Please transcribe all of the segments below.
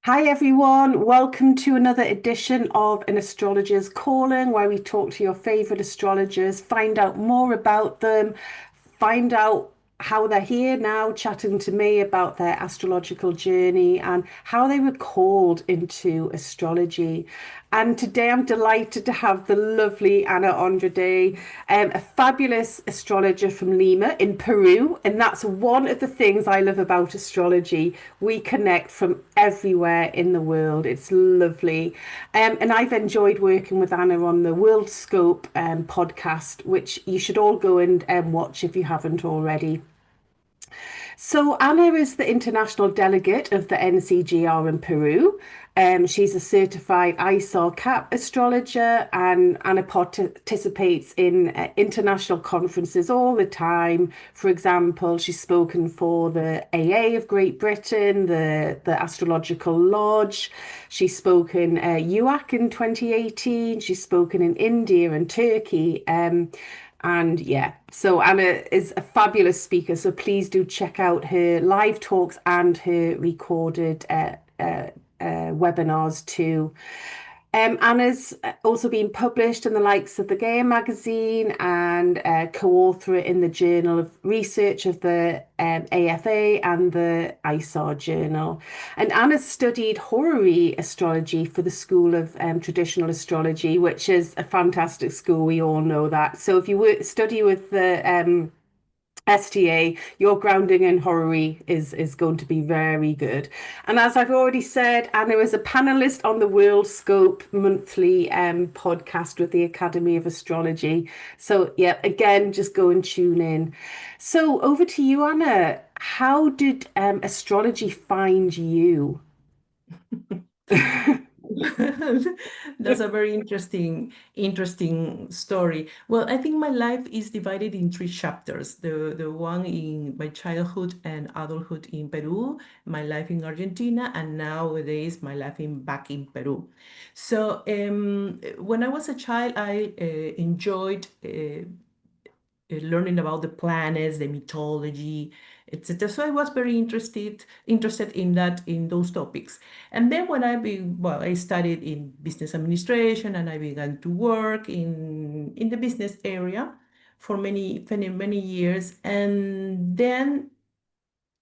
Hi everyone, welcome to another edition of An Astrologer's Calling, where we talk to your favorite astrologers, find out more about them, find out how they're here now, chatting to me about their astrological journey and how they were called into astrology. And today I'm delighted to have the lovely Ana Andrade, a fabulous astrologer from Lima in Peru. And that's one of the things I love about astrology. We connect from everywhere in the world. It's lovely. And I've enjoyed working with Ana on the World Scope podcast, which you should all go and watch if you haven't already. So Anna is the international delegate of the NCGR in Peru. She's a certified ISAR-CAP astrologer, and Anna participates in international conferences all the time. For example, she's spoken for the AA of Great Britain, the Astrological Lodge. She's spoken UAC in 2018. She's spoken in India and Turkey. And yeah, so Anna is a fabulous speaker. So please do check out her live talks and her recorded webinars too. Anna's also been published in the likes of the Gaia magazine and co-author in the Journal of Research of the AFA and the ISAR Journal. And Anna studied horary astrology for the School of Traditional Astrology, which is a fantastic school. We all know that. So if you study with the STA, your grounding in horary is going to be very good. And as I've already said, Anna is a panelist on the World Scope monthly podcast with the Academy of Astrology. So yeah, again, just go and tune in. So over to you, Anna. How did astrology find you? That's a very interesting story. Well, I think my life is divided in three chapters. The one in my childhood and adulthood in Peru, my life in Argentina, and nowadays my life in back in Peru. So when I was a child, I enjoyed learning about the planets, the mythology, etc. So I was very interested in that in those topics. And then when I studied in business administration and I began to work in the business area for many years. And then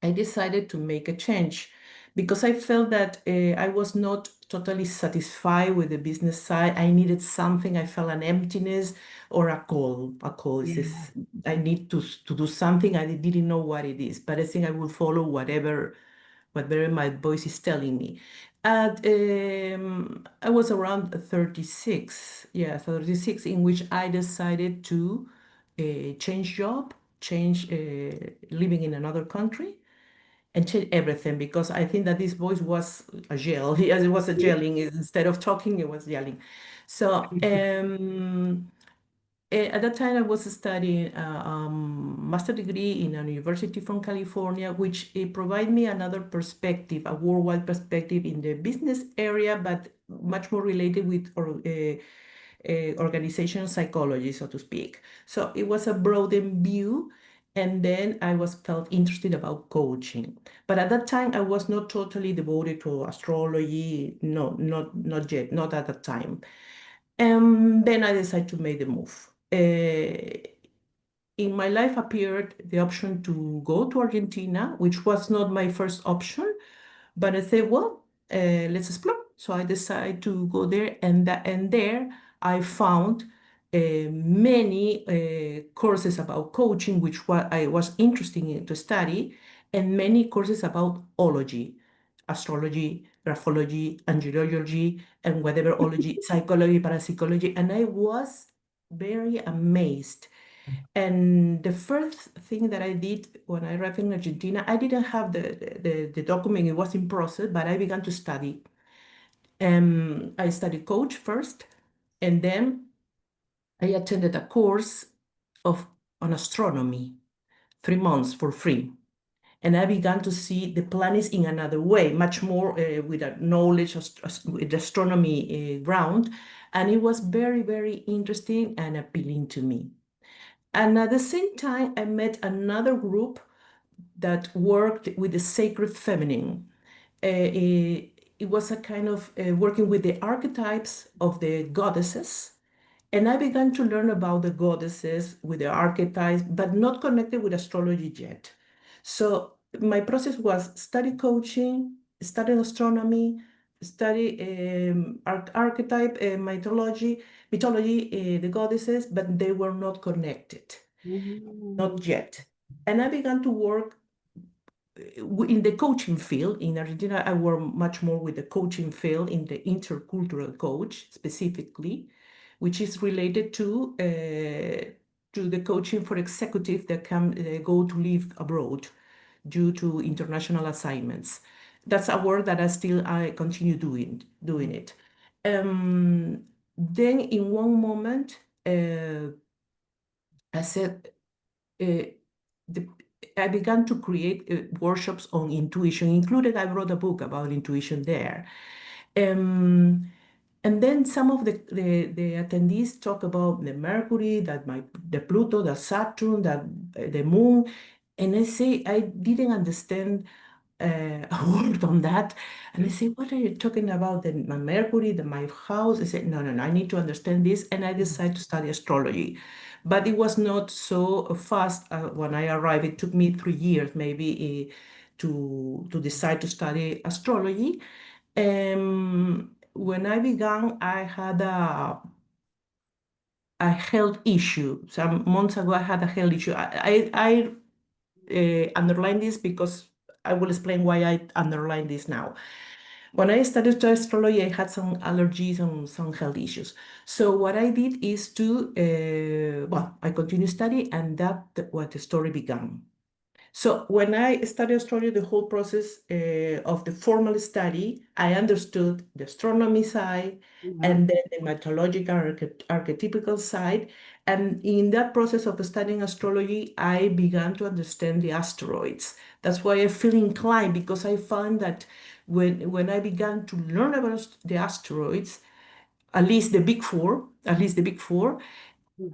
I decided to make a change because I felt that I was not totally satisfied with the business side. I needed something. I felt an emptiness or a call. A call is Yeah. this, I need to do something. I didn't know what it is, but I think I will follow whatever my voice is telling me. And I was around 36, yeah, 36, in which I decided to change job, change living in another country and change everything because I think that this voice was a yell. Yes, it was a yelling. Instead of talking, it was yelling. So at that time, I was studying a master degree in a university from California, which provided me another perspective, a worldwide perspective in the business area, but much more related with organizational psychology, so to speak. So it was a broadened view. And then I was felt interested about coaching. But at that time, I was not totally devoted to astrology. No, not yet, not at that time. And then I decided to make the move. In my life appeared the option to go to Argentina, which was not my first option, but I said, well, let's explore. So I decided to go there, and there I found many courses about coaching, which I was interested in to study, and many courses about ology, astrology, graphology, angelology, and whatever ology, psychology, parapsychology, and I was very amazed. And the first thing that I did when I arrived in Argentina, I didn't have the document, it was in process, but I began to study. I studied coach first, and then I attended a course of on astronomy, 3 months for free. And I began to see the planets in another way, much more with a knowledge of with astronomy ground. And it was very interesting and appealing to me. And at the same time, I met another group that worked with the sacred feminine. It it was a kind of working with the archetypes of the goddesses. And I began to learn about the goddesses with the archetypes, but not connected with astrology yet. So my process was study coaching, study astronomy, study archetype, mythology, the goddesses, but they were not connected, not Mm. yet. And I began to work in the coaching field. In Argentina, I work much more with the coaching field in the intercultural coach specifically, which is related to the coaching for executives that go to live abroad due to international assignments. That's a work that I continue doing it. Um, then in one moment, I said, uh, the, I began to create workshops on intuition, included I wrote a book about intuition there. Um, and then some of the attendees talk about the Mercury, the Pluto, the Saturn, the Moon. And I say, I didn't understand a word on that. And I say, what are you talking about? My Mercury, my house? I said, no, no, no, I need to understand this. And I decided to study astrology. But it was not so fast when I arrived. It took me 3 years maybe to decide to study astrology. When I began, I had a health issue. Some months ago, I had a health issue. I underline this because I will explain why I underline this now. When I started to astrology, I had some allergies and some health issues. So what I did is I continued study, and that what the story began. So when I studied astrology, the whole process of the formal study, I understood the astronomy side Yeah. and then the mythological archetypical side. And in that process of studying astrology, I began to understand the asteroids. That's why I feel inclined, because I found that when I began to learn about the asteroids, at least the big four,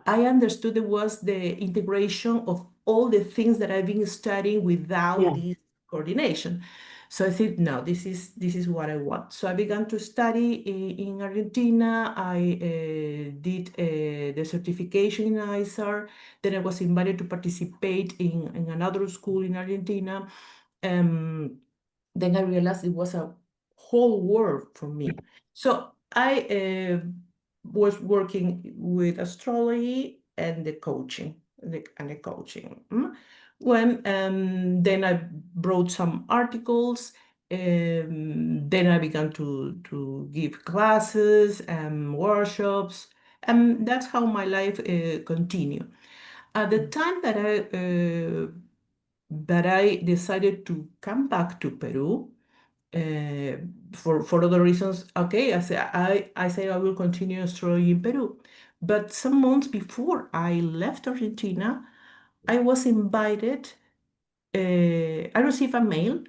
I understood it was the integration of all the things that I've been studying without Yeah. this coordination. So I said, no, this is what I want. So I began to study in Argentina. I did the certification in ISAR. Then I was invited to participate in another school in Argentina. Um, then I realized it was a whole world for me. So I was working with astrology and the coaching, and the coaching. When then I wrote some articles. Then I began to give classes and workshops, and that's how my life continued. At the time that I decided to come back to Peru, uh, for other reasons. Okay, I say I will continue astrology in Peru. But some months before I left Argentina, I was invited. I received a mail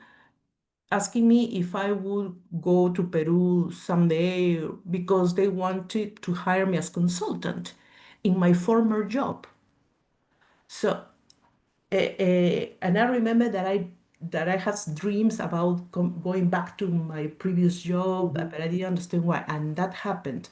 asking me if I would go to Peru someday because they wanted to hire me as consultant in my former job. So and I remember that I had dreams about going back to my previous job, Mhm. but I didn't understand why, and that happened.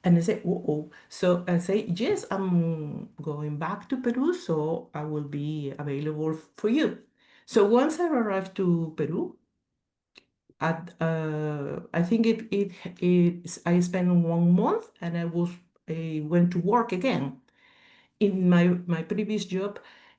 And I said, "Oh." So I say, "Yes, I'm going back to Peru, so I will be available for you." So once I arrived to Peru, I think I spent 1 month, and I went to work again in my previous job,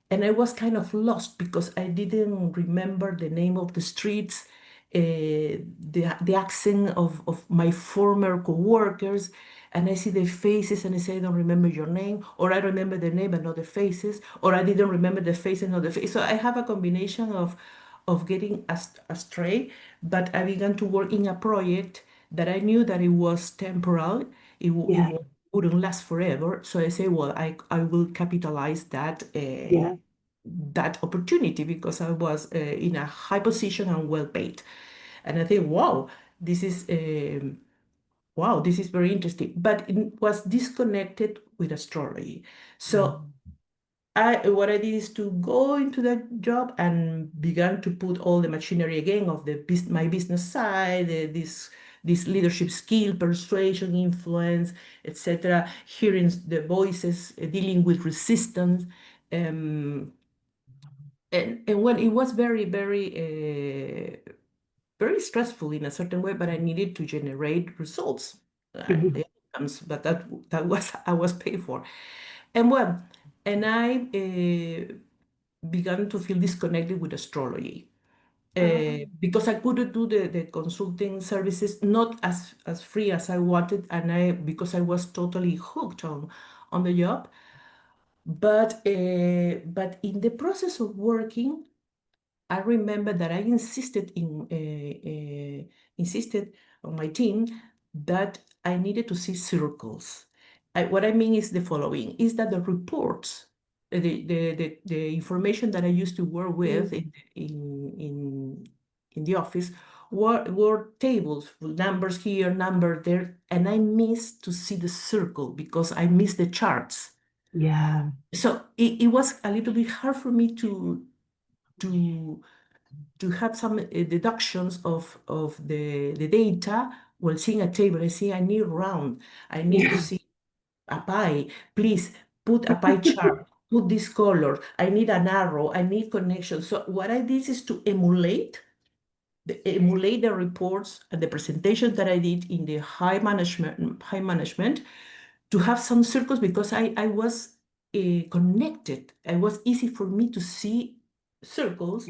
and I was kind of lost because I didn't remember the name of the streets, the accent of my former coworkers, and I see their faces and I say I don't remember your name, or I remember the name but not the faces, or I didn't remember the faces not the face. So I have a combination of getting astray, but I began to work in a project that I knew that it was temporal. Yeah. It wouldn't last forever. So I say, well, I will capitalize Yeah. that opportunity because I was in a high position and well paid. And I think, wow, this is very interesting. But it was disconnected with astrology. So Mm. what I did is to go into that job and began to put all the machinery again of my business side, this leadership skill, persuasion, influence, etc. Hearing the voices, dealing with resistance, um, and when it was very stressful in a certain way, but I needed to generate results, Mhm. the outcomes, but that was I was paid for. And well, and I began to feel disconnected with astrology because I couldn't do the consulting services not as free as I wanted, and because I was totally hooked on the job. But in the process of working, I remember that I insisted on my team that I needed to see circles. What I mean is the following: is that the reports, the information that I used to work with Mm. in the office were tables with numbers here, number there, and I missed to see the circle because I missed the charts. Yeah. So it was a little bit hard for me to to have some deductions of the data while seeing a table. I see I need round. I need to Yeah. see a pie. Please put a pie chart. Put this color. I need an arrow. I need connection. So what I did is to emulate the reports and the presentations that I did in the high management to have some circles because I was connected. It was easy for me to see circles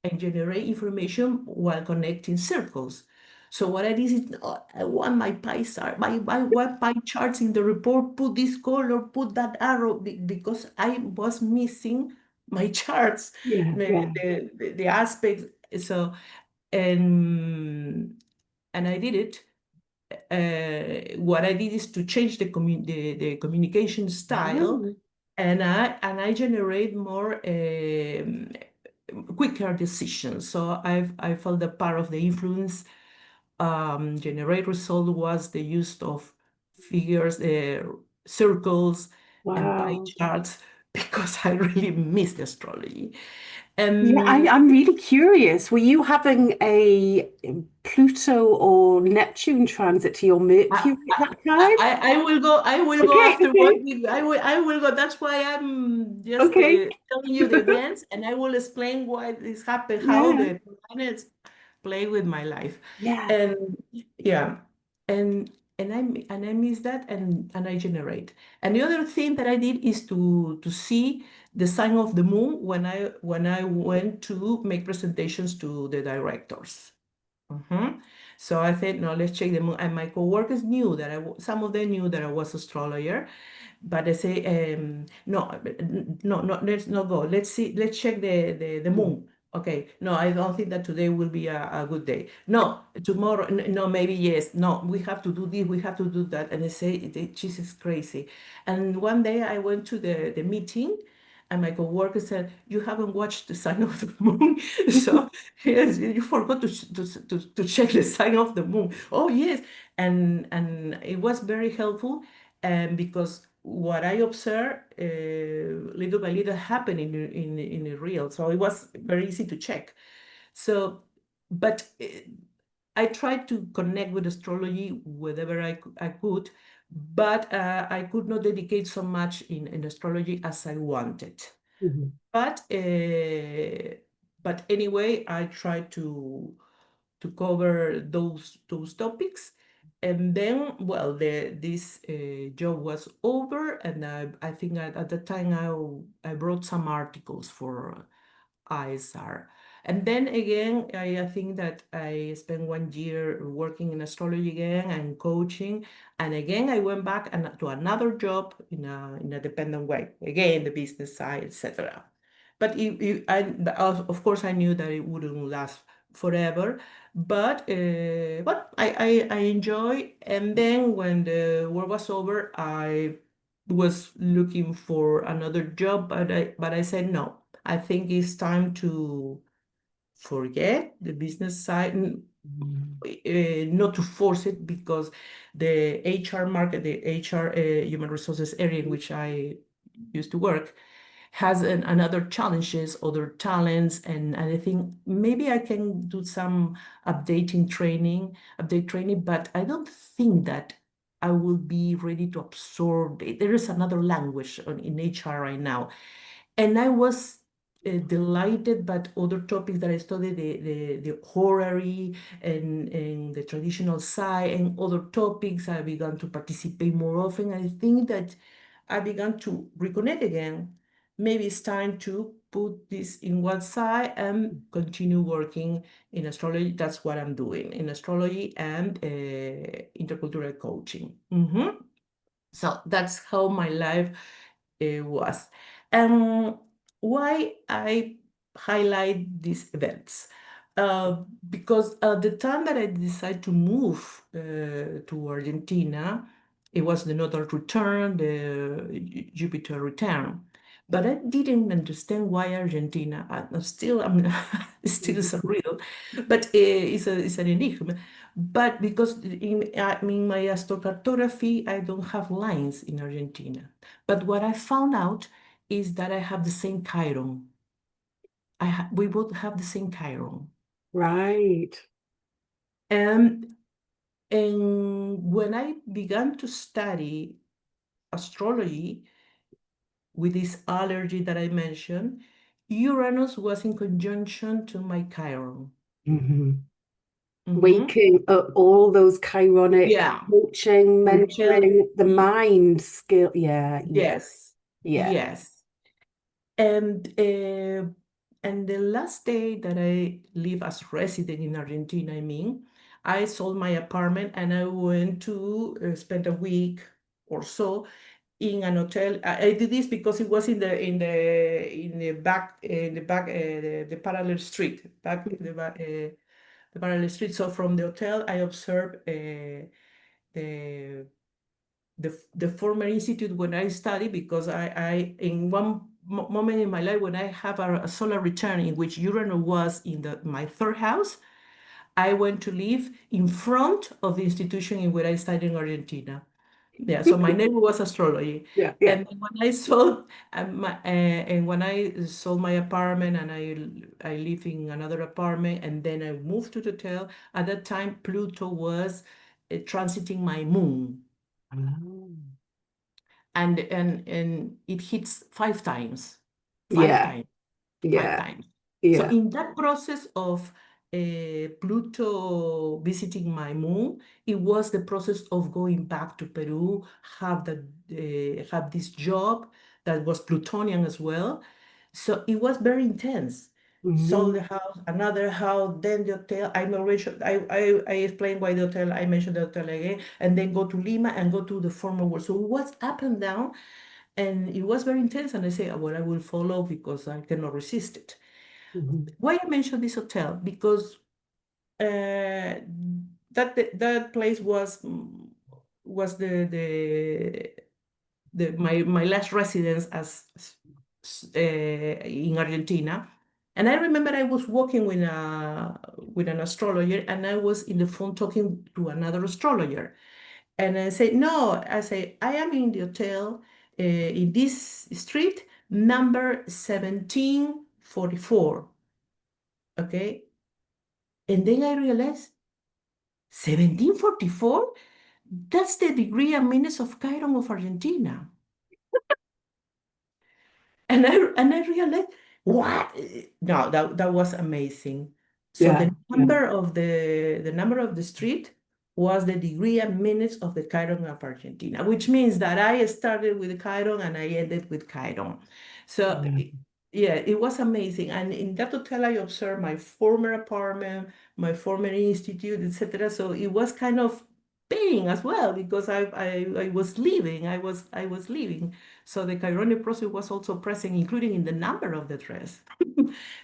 and generate information while connecting circles. So what I did is, "No, I want my pie chart, my one pie charts in the report, put this color, put that arrow, because I was missing my charts, Yeah. Yeah. the aspects. So, and, and I did it. What I did is to change the communication style, Oh, and I generate more quicker decisions. So I felt that part of the influence generate result was the use of figures, circles, and pie wow. charts because I really missed astrology. Yeah, Um, I'm really curious. Were you having a Pluto or Neptune transit to your I, Mercury at that time? I will go. I will go Okay, afterward. okay, I will go. That's why I'm just okay. telling you the events, and I will explain why this happened, how Yeah, the planets play with my life, yeah. and yeah, and and I miss that, and I generate. And the other thing that I did is to see the sign of the moon when I went to make presentations to the directors. Mhm. So I said, no, let's check the moon. And my coworkers knew that some of them knew that I was astrologer, but they say, no, no, no, let's not go. Let's see, let's check the Mm. moon. Okay, no, I don't think that today will be a good day. No, tomorrow, no, maybe yes. No, we have to do this, we have to do that. And they say, this is crazy. And one day I went to the meeting, and my coworker said, you haven't watched the sign of the moon. So yes, you forgot to check the sign of the moon. Oh yes, and it was very helpful, because what I observed little by little happened in the real. So it was very easy to check. So, but I tried to connect with astrology wherever I could, but I could not dedicate so much in astrology as I wanted. Mhm. But anyway, I tried to cover those topics. And then, well, this job was over, and I think at the time I wrote some articles for ISAR. And then again, I think that I spent 1 year working in astrology again and coaching. And again, I went back to another job in a dependent way, again, the business side, etc. But of course, I knew that it wouldn't last forever. But I enjoy. And then when the war was over, I was looking for another job, but I said no. I think it's time to forget the business side, Mm. not to force it, because the HR market, the HR human resources area in which I used to work, has another challenges, other talents, and I think maybe I can do some update training, but I don't think that I will be ready to absorb it. There is another language in HR right now. And I was delighted by other topics that I studied, the horary and the traditional side and other topics. I began to participate more often. I think that I began to reconnect again. Maybe it's time to put this in one side and continue working in astrology. That's what I'm doing in astrology and intercultural coaching. So that's how my life was. And why I highlight these events? Because at the time that I decided to move to Argentina, it was the nodal return, the Jupiter return. But I didn't understand why Argentina. I'm still surreal, but it's an enigma. But because in my astrocartography, I don't have lines in Argentina. But what I found out is that I have the same Chiron. We both have the same Chiron. Right. And, and when I began to study astrology with this allergy that I mentioned, Uranus was in conjunction to my Chiron. Mhm. Mhm. Waking up all those chironic Yeah. coaching, To help. mentoring, the mind skill. Yeah, yeah, Yes. yeah. Yes. And and the last day that I live as resident in Argentina, I mean, I sold my apartment and I went to spend a week or so in an hotel. I did this because it was in the back the parallel street the parallel street. So from the hotel, I observed the the former institute when I study because I in one moment in my life when I have a solar return in which Uranus was in my third house, I went to live in front of the institution in where I studied in Argentina. Yeah, so my neighbor was astrology, Yeah, yeah. and when I sold and when I sold my apartment and I live in another apartment and then I moved to the hotel. At that time, Pluto was transiting my moon Oh. and it hits five Yeah, times, five yeah, times. So yeah. in that process of Pluto visiting my moon, it was the process of going back to Peru, have this job that was Plutonian as well. So it was very intense. Sold Mhm, the house, another house, then the hotel. I explained why the hotel, I mentioned the hotel again, and then go to Lima and go to the former world. So it was up and down, and it was very intense. And I say, well, I will follow because I cannot resist it. mhm, Why I mentioned this hotel? Because that place was my last residence in Argentina. And I remember I was walking with an astrologer, and I was in the phone talking to another astrologer. And I say, no, I say, I am in the hotel in this street, number 1744. Okay. And then I realized 1744? That's the degree and minutes of Chiron of Argentina. And I realized, what? No, that was amazing. So yeah, yeah. the number of the street was the degree and minutes of the Chiron of Argentina, which means that I started with Chiron and I ended with Chiron. So Yeah. yeah, it was amazing. And in that hotel, I observed my former apartment, my former institute, etc. So it was kind of paying as well because I was leaving. I was leaving. So the Chironic process was also present, including in the number of the dress.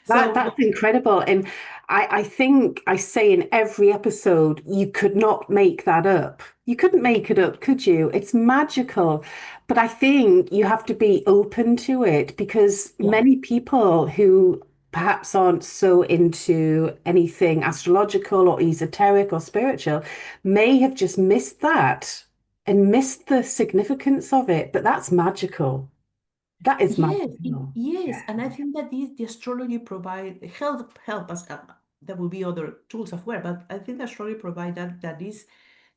That So that's incredible. And I think I say in every episode, you could not make that up. You couldn't make it up, could you? It's magical. But I think you have to be open to it because yeah, many people who perhaps aren't so into anything astrological or esoteric or spiritual may have just missed that and missed the significance of it. But that's magical. That is Yes, magical. yes, Yeah. and I think that the astrology provide help us. There will be other tools as well, but I think the astrology provide that is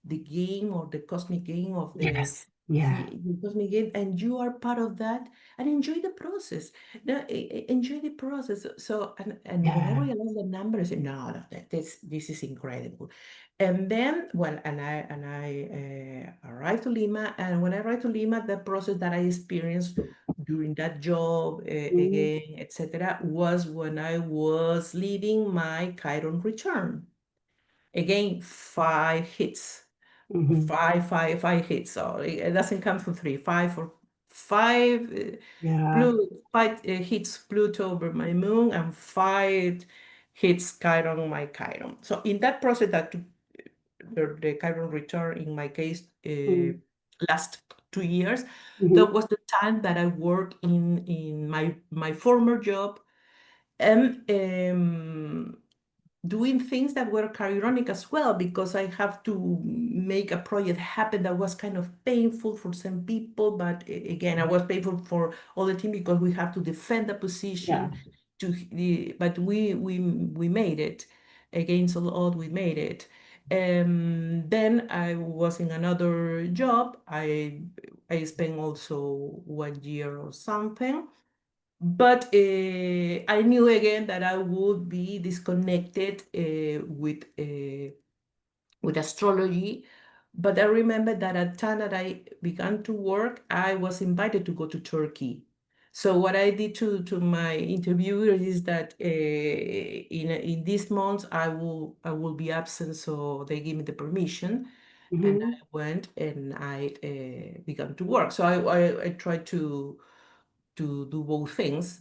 the game or the cosmic game of Yes. Yeah. the cosmic game, and you are part of that, and enjoy the process. No, enjoy the process. So, and when I Yeah. realized the number, I said, no, no, this is incredible. And then, well, and I arrived to Lima, and when I arrived to Lima, the process that I experienced during that job, Mm-hmm. again, etc., was when I was leading my Chiron return. Again, 5 hits, Mm-hmm. five hits. So it doesn't come from three, five or five. Yeah. Blue, five hits Pluto over my moon, and 5 hits Chiron on my Chiron. So in that process, that took the Chiron return, in my case, last 2 years, Mm-hmm. that was the time that I worked in my former job, and doing things that were ironic as well, because I have to make a project happen that was kind of painful for some people, but again, I was painful for all the team because we have to defend the Yeah. position but we made it. Against all odds, we made it. Then I was in another job. I spent also 1 year or something, but I knew again that I would be disconnected with astrology. But I remember that at the time that I began to work, I was invited to go to Turkey. So what I did to my interviewer is that in this month I will be absent, so they gave me the permission, and I Mm-hmm. went and I began to work. So I tried to do both things,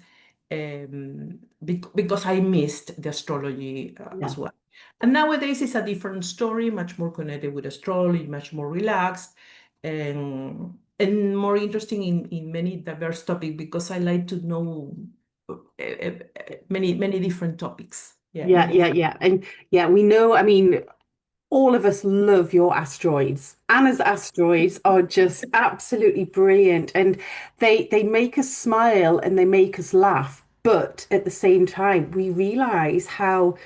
because I missed the astrology Yeah. as well. And nowadays it's a different story, much more connected with astrology, much more relaxed, and more interesting in many diverse topics, because I like to know many different topics. Yeah, Yeah. many. Yeah. Yeah. And yeah, we know, I mean, all of us love your asteroids. Anna's asteroids are just absolutely brilliant, and they make us smile and they make us laugh. But at the same time, we realize how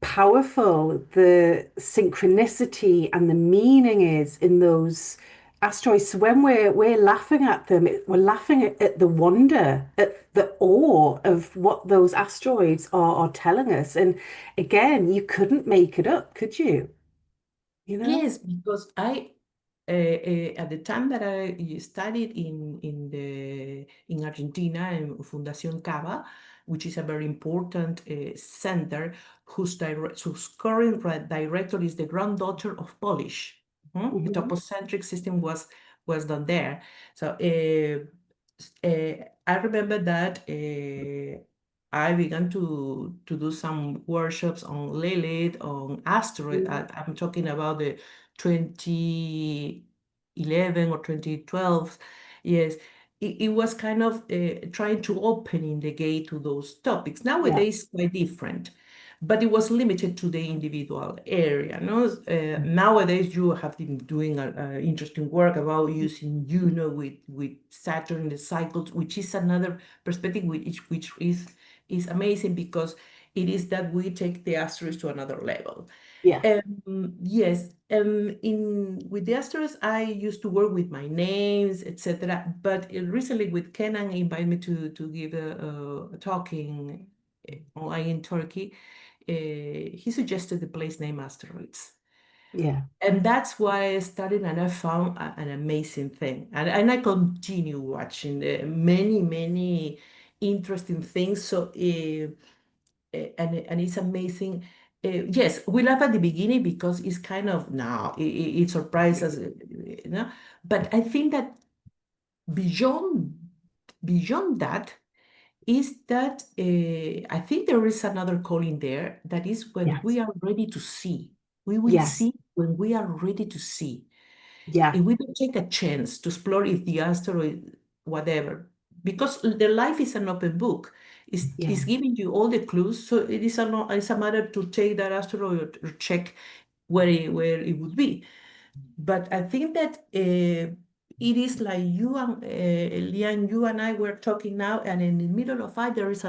powerful the synchronicity and the meaning is in those asteroids. So when we're laughing at them, we're laughing at the wonder, at the awe of what those asteroids are telling us. And again, you couldn't make it up, could you? You know? Yes, because I at the time that I studied in Argentina in Fundación Cava, which is a very important center, whose current director is the granddaughter of Polish. The Hmm. topocentric system was done there. So I remember that I began to do some workshops on Lilith, on asteroid. I'm talking about the 2011 or 2012. Yes, it was kind of trying to opening the gate to those topics. Yeah. Nowadays, quite different, but it was limited to the individual area. No, nowadays you have been doing a interesting work about using Juno with Saturn, the cycles, which is another perspective, which is amazing, because it is that we take the asteroids to another level. Yeah. Yes, in with the Astros, I used to work with my names, etc. But recently, with Kenan, invited me to give a talk online in Turkey. He suggested the place name Asteroids, Yeah. and that's why I started, and I found an amazing thing, and I continue watching many interesting things. So. And it's amazing. Yes, we laugh at the beginning because it's kind of now it surprises us, you know. But I think that beyond beyond that is that I think there is another calling there, that is when we Yes. are ready to see. We will Yes. see when we are ready to see. Yeah. If we don't take a chance to explore if the asteroid, whatever, because the life is an open book. It's Yeah. giving you all the clues, so it's a matter to take that asteroid or check where it would be. But I think that it is like you and Lian, you and I were talking now, and in the middle of it, there is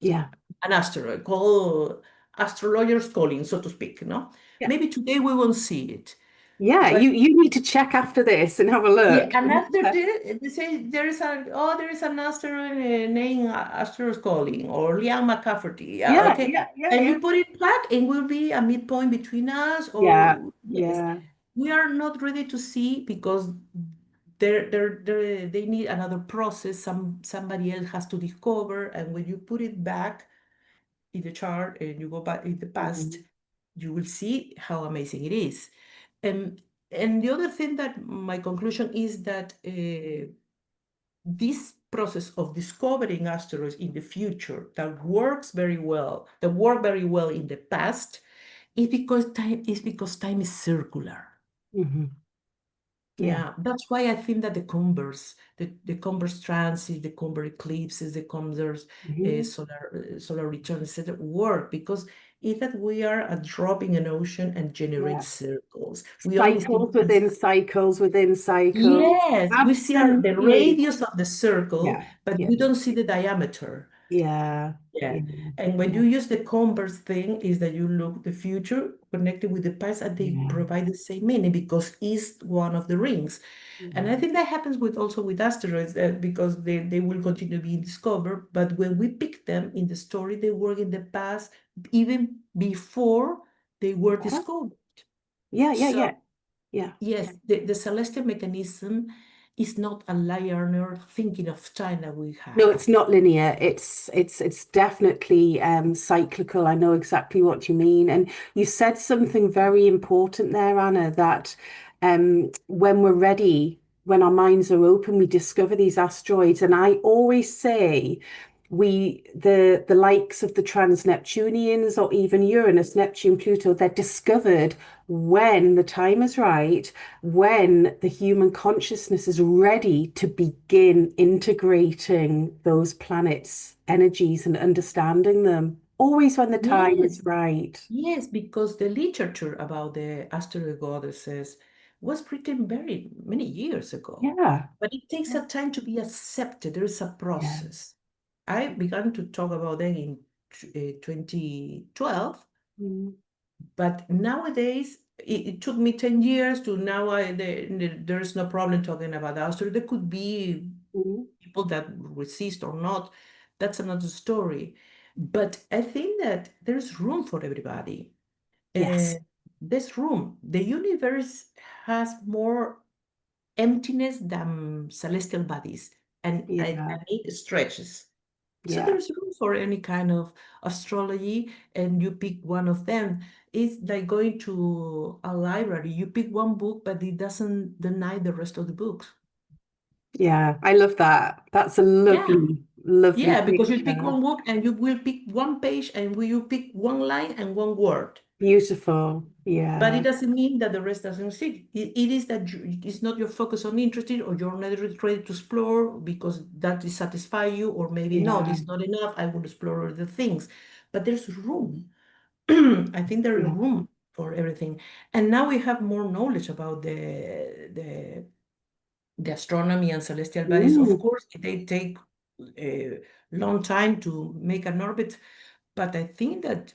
Yeah. an asteroid called astrologers calling, so to speak, no? Yeah. Maybe today we won't see it, Yeah. but You need to check after this and have a yeah, look. and after this, they say there is an asteroid named Asteroids Calling or Liam McCafferty. Yeah, Yeah. okay. Yeah. Yeah. And Yeah. you put it back, and will be a midpoint between us, Yeah. or yes, Yeah. we are not ready to see because they need another process. Somebody else has to discover, and when you put it back in the chart and you go back in the past, Mhm. you will see how amazing it is. And and the other thing that my conclusion is that this process of discovering asteroids in the future that worked very well in the past, is because time is circular. Mhm. Yeah. Yeah, that's why I think that the converse transit, the converse eclipses, the converse Mhm. solar return, etc., work because is that we are a drop in an ocean and generate Yeah. circles. We only see Cycles within cycles within cycles. yes, we see the Absolutely. radius of the circle, Yeah. but Yeah. we don't see the diameter. Yeah. Yeah. Yeah. And when Yeah. you use the converse thing, is that you look the future connected with the past and they Yeah. provide the same meaning because it's one of the rings. And I Yeah. think that happens with also with asteroids because they will continue being discovered. But when we pick them in the story, they work in the past, even before they were Uh-huh. discovered. Yeah. Yeah. So Yeah. Yeah. yes, the celestial mechanism is not a linear thinking of time that we No, have. it's not linear. It's definitely cyclical. I know exactly what you mean. And you said something very important there, Anna, that when we're ready, when our minds are open, we discover these asteroids. And I always say the likes of the trans-Neptunians or even Uranus, Neptune, Pluto, they're discovered when the time is right, when the human consciousness is ready to begin integrating those planets' energies and understanding them. Always when the time is Yes, right. yes, because the literature about the asteroid goddesses was written very many years ago. Yeah. But it takes a time to be accepted. There is a Yeah. process. I began to talk about them in 2012. Mm, But nowadays, it took me 10 years to now there's no problem talking about Austria. There could be mm. people that resist or not. That's another story. But I think that there's room for everybody. Uh, Yes. there's room. The universe has more emptiness than celestial bodies, Yeah. and it stretches. So Yeah. there's room for any kind of astrology, and you pick one of them. It's like going to a library. You pick one book, but it doesn't deny the rest of the books. Yeah. I love that. That's a Yeah, lovely, lovely yeah, because you pick picture. one book and you will pick one page and you pick one line and one word. Beautiful. But it Yeah. doesn't mean that the rest doesn't exist. It is that it's not your focus on interested or you're not ready to explore because that is satisfy you, or maybe no, Yeah. this is not enough. I will explore other things. But there's room. I think there is Yeah. room for everything. And now we have more knowledge about the astronomy and celestial bodies. Of Mm. course, they take a long time to make an orbit, but I think that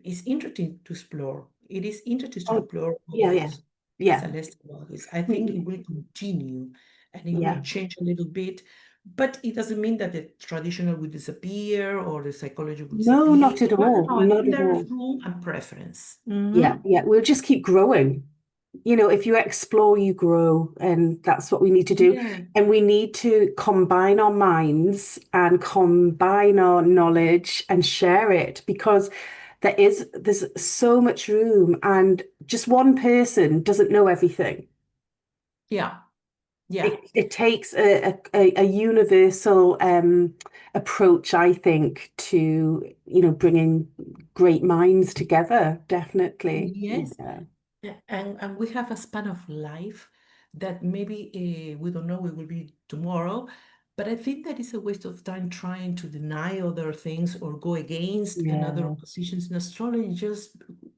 it's interesting to explore. It is interesting to Oh, explore all yeah. Yeah. those Yeah. celestial bodies. I think it Mm. will continue and it will Yeah. change a little bit, but it doesn't mean that the traditional will disappear or the psychology will No, disappear. not at Well, all. no, I Not think at there is all. room and preference. Yeah, yeah. We'll just keep growing. If you explore, you grow, and that's what we need to do. Yeah, And we need to combine our minds and combine our knowledge and share it because there's so much room, and just one person doesn't know everything. yeah, yeah. It takes a universal approach, I think, to bringing great minds together. Definitely. Yes. Yeah. And we have a span of life that maybe we don't know it will be tomorrow, but I think that is a waste of time trying to deny other things or go against another Yeah. positions in astrology. Just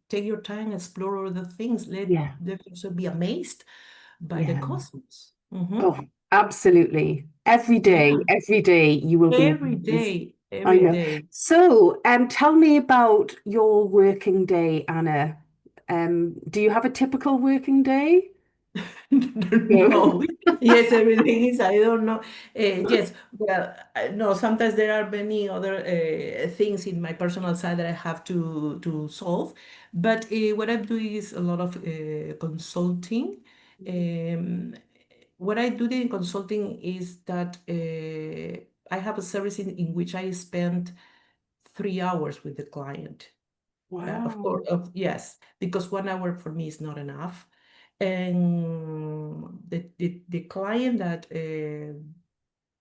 take your time, explore other things, let Yeah. them also be amazed. by the Yeah. cosmos. Mhm. Oh, absolutely. Yeah, Every day you will be every amazed. day, I every know. day. So, tell me about your working day, Anna. Do you have a typical working day? No. No, yes, everything is, I don't know. Yes, well, no, sometimes there are many other things in my personal side that I have to solve. But what I'm doing is a lot of consulting. Um, what I do in consulting is that I have a service in which I spend 3 hours with the client. Of course, Wow. yes, because 1 hour for me is not enough. And the client that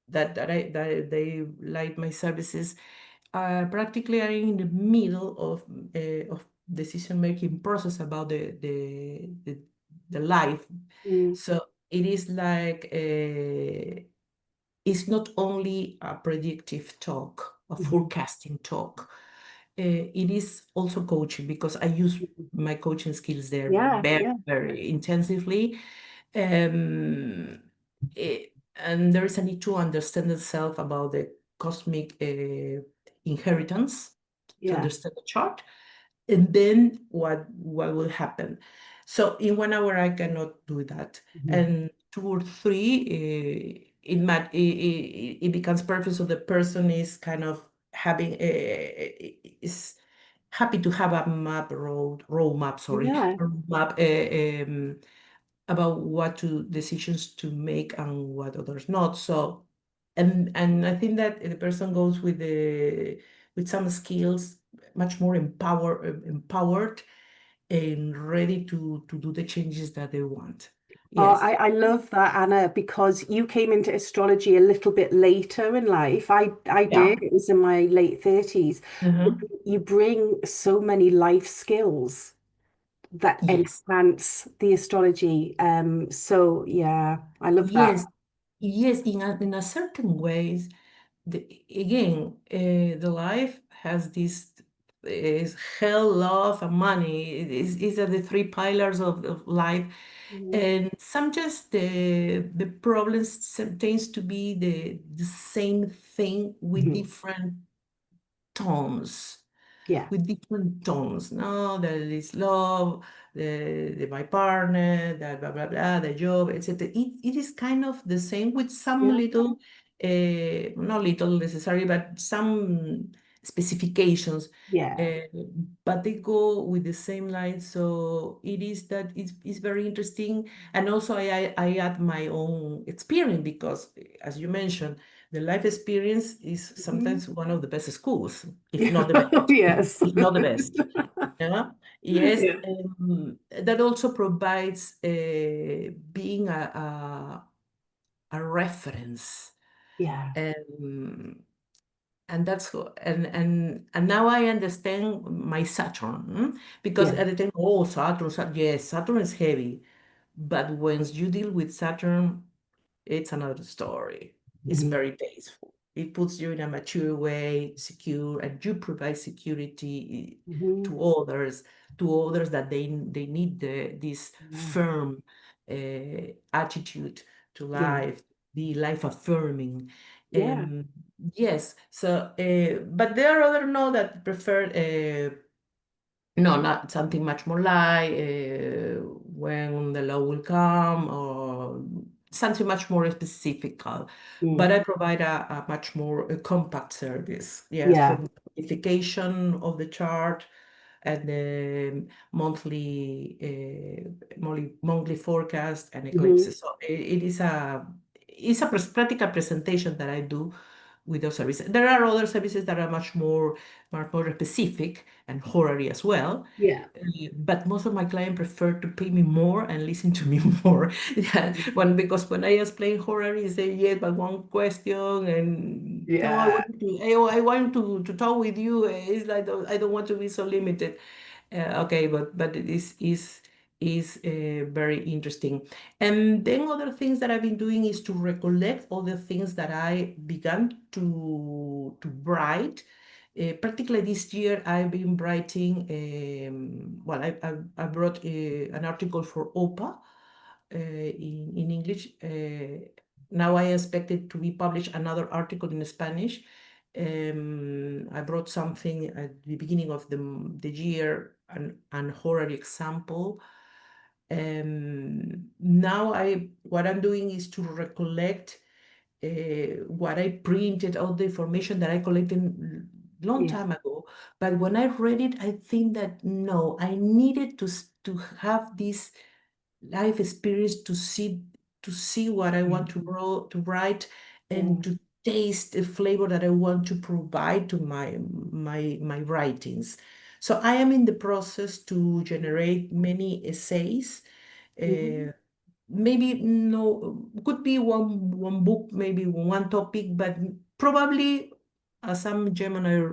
they like my services practically are in the middle of decision making process about the life. Mm, So it is like it's not only a predictive talk, a mhm. forecasting talk. It is also coaching because I use my coaching skills there Yeah, very, yeah. very intensively. And there is a need to understand itself about the cosmic inheritance to Yeah. understand the chart, and then what will happen. So in 1 hour I cannot do that, Mhm. and two or three it becomes perfect. So the person is kind of having is happy to have a road map, sorry, Yeah. a road map about what to decisions to make and what others not. So, and I think that the person goes with some skills, much more empowered and ready to do the changes that they want. Oh, Yes. I love that, Anna, because you came into astrology a little bit later in life. I Yeah. did. It was in my late 30s. But Mhm. you bring so many life skills that Yes. enhance the astrology. So yeah, I love that. Yes. Yes. In a certain ways, again, the life has this is hell, love, and money. These are the three pillars of life. Mhm. And sometimes the problems tends to be the same thing with Mhm. different tones, Yeah. with different tones. No, that is love, my partner, that blah blah blah, the job, etc. It is kind of the same with some Yeah. little, not little necessarily, but some specifications. Yeah. Uh, but they go with the same line. So it is that it's very interesting. And also I add my own experience because, as you mentioned, the life experience is Mhm. sometimes one of the best schools, if not the best, Yes. if not the best. Yeah. Yes. Yeah. That also provides being a reference. Yeah. Um, and that's and now I understand my Saturn, because Yeah. at the time, oh, Saturn, yes, Saturn is heavy, but when you deal with Saturn, it's another story. It's Mhm. very tasteful. It puts you in a mature way, secure, and you provide security Mhm. to others that they need this Yeah. firm attitude to Yeah. life, be life affirming. Yeah. Yes. So, but there are other no that prefer. No, not something much more light, when the law will come, or something much more specific. But Mm. I provide a much more compact service. Yes, Yeah. from qualification of the chart and the monthly forecast and Mhm. eclipses. So it is it's a practical presentation that I do with those services. There are other services that are much more specific and horary as well. Yeah. But most of my clients prefer to pay me more and listen to me more. Yeah, because when I explain horary, they say yes, but one question, and no, Yeah. I want to talk with you. It's like I don't want to be so limited. Okay, but it is very interesting. And then other things that I've been doing is to recollect all the things that I began to write. Particularly this year, I've been writing. Well, I brought an article for OPA, in English. Now I expect it to be published another article in Spanish. I brought something at the beginning of the year, an horary example. Now what I'm doing is to recollect what I printed, all the information that I collected long Yeah. time ago. But when I read it, I think that no, I needed to have this life experience to see what I want to write and Yeah. to taste the flavor that I want to provide to my writings. So I am in the process to generate many essays. Mhm. Uh, Maybe no, could be one book, maybe one topic, but probably as I'm Gemini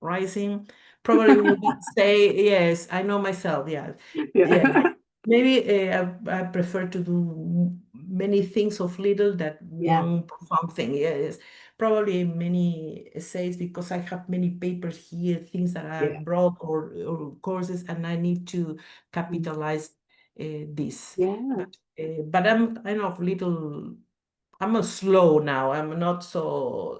rising, probably would say yes. I know myself. Yeah, yeah. Yeah. Maybe I prefer to do many things of little that Yeah. one profound thing. Yes, probably many essays because I have many papers here, things that I Yeah. brought or courses, and I need to Mm. capitalize this. Yeah. But I'm of little. I'm a slow now. I'm not so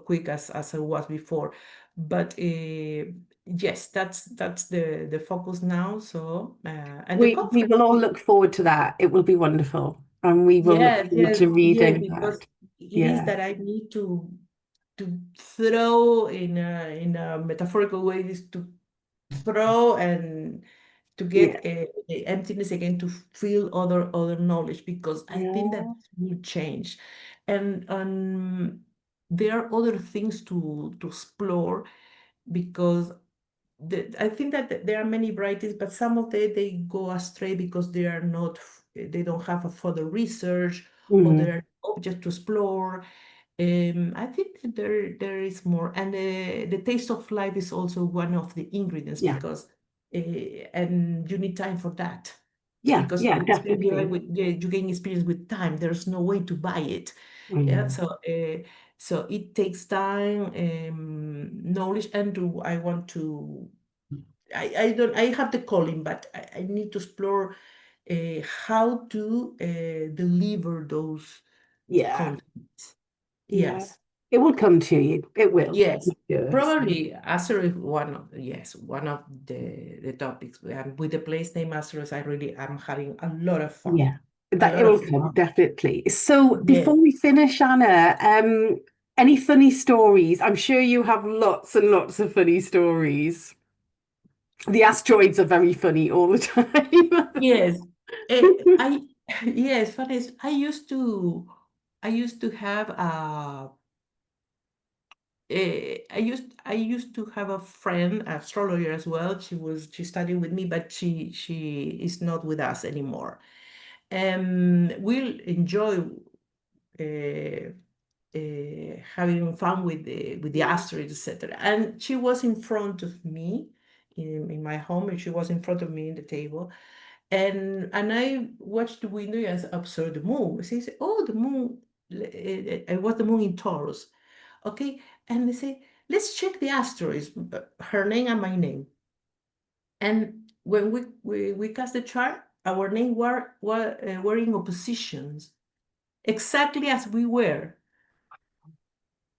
quick as I was before. But yes, that's the focus now. So and the We conference. will all look forward to that. It will be wonderful. And we will look Yes, forward yes, to yes, reading because that. it is Yeah. that I need to throw in a metaphorical way is to throw and to get Yeah. the emptiness again to feel other knowledge because I think that Yeah. will change and there are other things to explore because I think that there are many varieties, but some of they go astray because they are not they don't have a further research or Mm. there are objects to explore. I think that there is more, and the taste of life is also one of the ingredients Yeah. because and you need time for that Yeah. because Yeah, experience definitely. you gain experience with time. There's no way to buy it. I Yeah, know. so it takes time, knowledge, and I want to. I don't. I have the calling, but I need to explore how to deliver those Yeah. contents. Yeah. Yes. It will come to you. It will. Yes, It does. probably Astro is one of the topics. And with the place name Astros, I really am having a lot of fun. Yeah. A That it lot will of come, fun. definitely. So Yes, before we finish, Anna, any funny stories? I'm sure you have lots and lots of funny stories. The asteroids are very funny all the time. yes. I yes, funny is I used to have I used to have a friend, astrologer as well. She studied with me, but she is not with us anymore. We'll enjoy uh, having fun with the asteroids, etc. And she was in front of me in my home, and she was in front of me in the table. And I watched the window and observed the moon. She said, "Oh, the moon! It was the moon in Taurus." Okay, and they say, "Let's check the asteroids." Her name and my name. And when we cast the chart, our name were in oppositions, exactly as we were,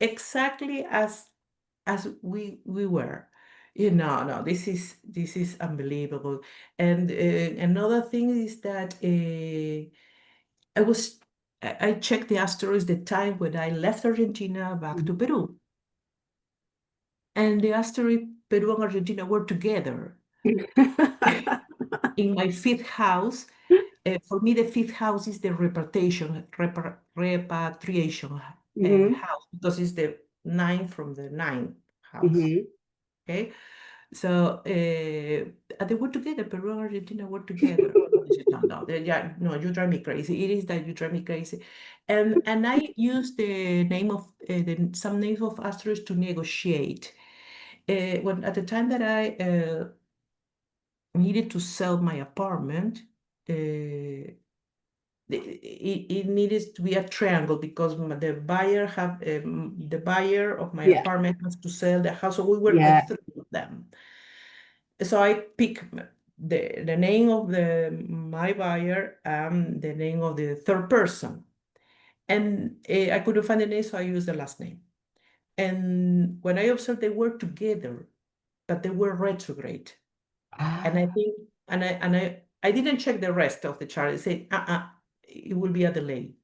exactly as we were. No, this is unbelievable. And another thing is that I was I checked the asteroids the time when I left Argentina back to Peru, and the asteroid Peru and Argentina were together in my fifth house. For me, the fifth house is the repatriation Hmm. house because it's the nine from the ninth house. Hmm. Okay, so and they were together. Peru and Argentina were together. I said, no, no, yeah, no, you drive me crazy. It is that you drive me crazy, and I used the name of some names of asteroids to negotiate. When at the time that I needed to sell my apartment, it needed to be a triangle because the buyer of my Yeah. apartment has to sell the house, so we were the Yeah. three of them. So I pick the name of the my buyer and the name of the third person. And I couldn't find the name, so I used the last name. And when I observed, they were together, but they were retrograde. And I Ah, think, I didn't check the rest of the chart. I said, it will be a delay,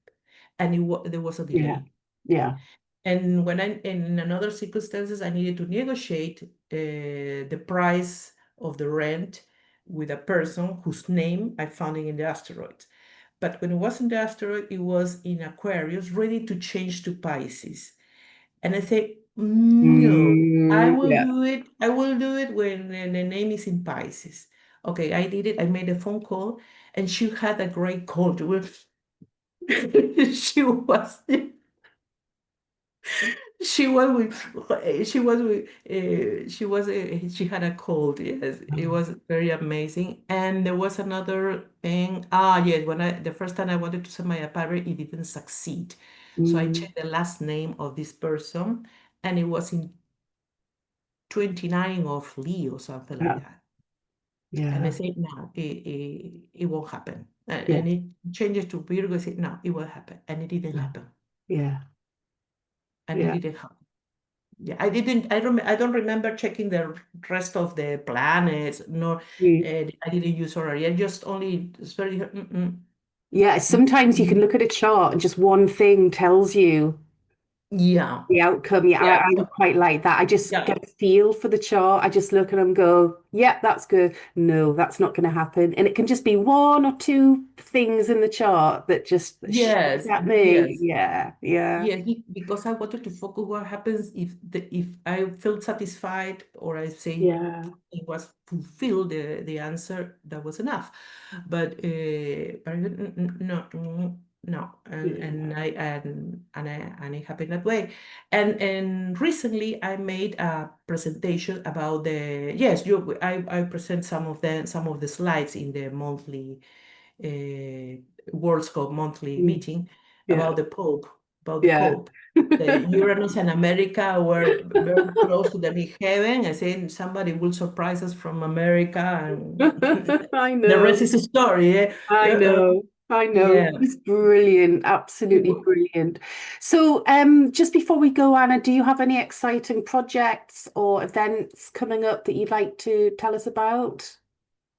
and there was a yeah, delay. yeah. And when in another circumstances, I needed to negotiate the price of the rent with a person whose name I found in the asteroid. But when it was in the asteroid, it was in Aquarius, ready to change to Pisces. And I say, no, Yeah. I will do it when the name is in Pisces. Okay, I did it. I made a phone call, and she had a great cold. She was she had a cold. Yes, it Oh, was very amazing. And there was another thing. Yes, when the first time I wanted to send my apartment, it didn't succeed. So I mm, checked the last name of this person, and it was in 29 of Leo, something like yeah, that. And I yeah, said, no, it won't happen. yeah, And it changes to Virgo. I said, no, it will happen. And it didn't yeah, happen. yeah, And it yeah. didn't happen. Yeah, I don't remember checking the rest of the planets, nor Mm. I didn't use horary. I just only, it's very, Yeah, mm, sometimes you can mm. look at a chart and just one thing tells you Yeah, the outcome. Yeah, yeah, I'm quite like that. I just yeah, get a feel for the chart. I just look at them, go, yeah, that's good. No, that's not going to happen. And it can just be one or two things in the chart that just shout yes, at me. yes. Yeah, yeah, Yes, because I wanted to focus what happens if I felt satisfied or I say yeah, it was fulfilled the answer that was enough. But no, no, and yeah, I and it happened that way. And recently I made a presentation about the yes I present some of the slides in the monthly uh, World Scope monthly mm, meeting yeah, about the yeah. Pope. The Uranus and America were very close to the big heaven. I said somebody will surprise us from America, and I the rest know. is a story. Eh? I know, I know. Yeah. It's brilliant, absolutely brilliant. So, just before we go, Anna, do you have any exciting projects or events coming up that you'd like to tell us about?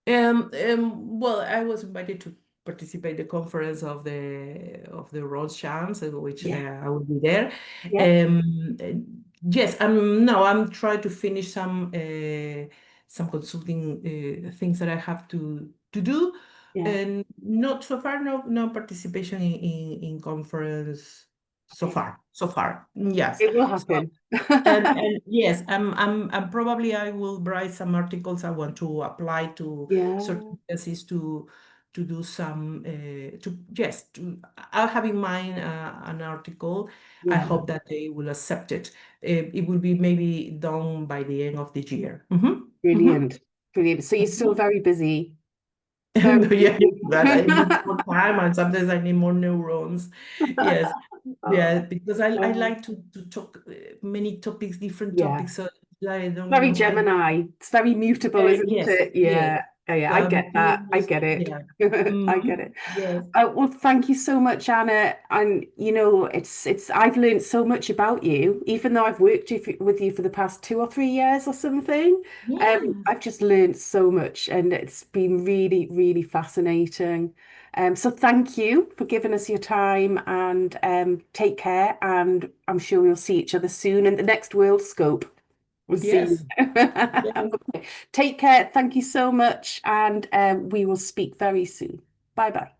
Well, I was invited to participate the conference of the Rothschilds, which Yeah, I will be there. yeah, Yes, I'm trying to finish some consulting things that I have to do, yeah. and not so far, no participation in conference so Okay. far, so far. Yes. It will So happen. and yes, I'm probably I will write some articles. I want to apply to Yeah, certain places to do some to yes to I'll have in mind an article. I yeah. hope that they will accept it. It will be maybe done by the end of the year. Hmm. Brilliant, brilliant. So you're still very busy, very And yeah, busy. but I need more time and sometimes I need more neurons. Yes. Yeah, Oh, because I oh, like to talk many topics, different yeah. topics. So I Very don't, I Gemini. It's very mutable, isn't yes, it? yes. Yeah. Oh, yeah, So I I'm get that. I almost, get it. yeah. I get it. Yes. Well, thank you so much, Anna. And it's I've learned so much about you, even though I've worked with you for the past 2 or 3 years or something. Yes. I've just learned so much, and it's been really, really fascinating. So thank you for giving us your time, and take care. And I'm sure we'll see each other soon in the next World Scope. We'll see you. Yes. Yes. Take care. Thank you so much, and we will speak very soon. Bye bye.